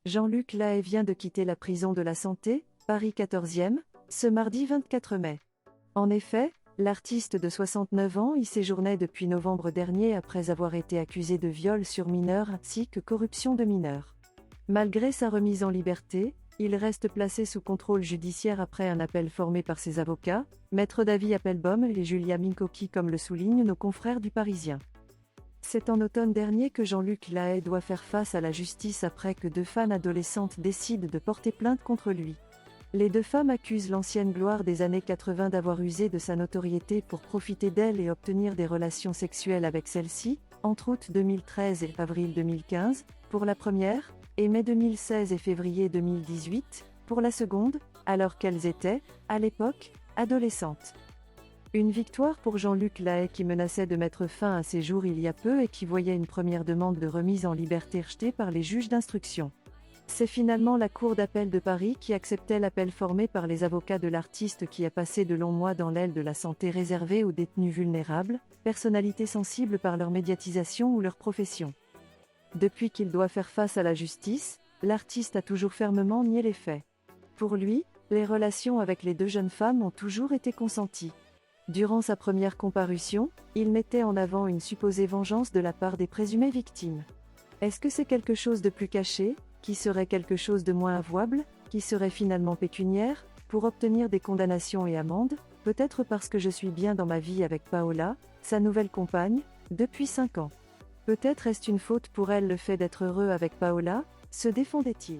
Jean-Luc Lahaye vient de quitter la prison de la Santé, Paris 14e, ce mardi 24 mai. En effet, l'artiste de 69 ans y séjournait depuis novembre dernier après avoir été accusé de viol sur mineur ainsi que corruption de mineurs. Malgré sa remise en liberté, il reste placé sous contrôle judiciaire après un appel formé par ses avocats, Maître David Appelbaum et Julia Minkoki comme le soulignent nos confrères du Parisien. C'est en automne dernier que Jean-Luc Lahaye doit faire face à la justice après que 2 fans adolescentes décident de porter plainte contre lui. Les 2 femmes accusent l'ancienne gloire des années 80 d'avoir usé de sa notoriété pour profiter d'elle et obtenir des relations sexuelles avec celle-ci, entre août 2013 et avril 2015, pour la première, et mai 2016 et février 2018, pour la seconde, alors qu'elles étaient, à l'époque, adolescentes. Une victoire pour Jean-Luc Lahaye qui menaçait de mettre fin à ses jours il y a peu et qui voyait une première demande de remise en liberté rejetée par les juges d'instruction. C'est finalement la Cour d'appel de Paris qui acceptait l'appel formé par les avocats de l'artiste qui a passé de longs mois dans l'aile de la santé réservée aux détenus vulnérables, personnalités sensibles par leur médiatisation ou leur profession. Depuis qu'il doit faire face à la justice, l'artiste a toujours fermement nié les faits. Pour lui, les relations avec les 2 jeunes femmes ont toujours été consenties. Durant sa première comparution, il mettait en avant une supposée vengeance de la part des présumées victimes. Est-ce que c'est quelque chose de plus caché, qui serait quelque chose de moins avouable, qui serait finalement pécuniaire, pour obtenir des condamnations et amendes, peut-être parce que je suis bien dans ma vie avec Paola, sa nouvelle compagne, depuis 5 ans. Peut-être est-ce une faute pour elle le fait d'être heureux avec Paola, se défendait-il.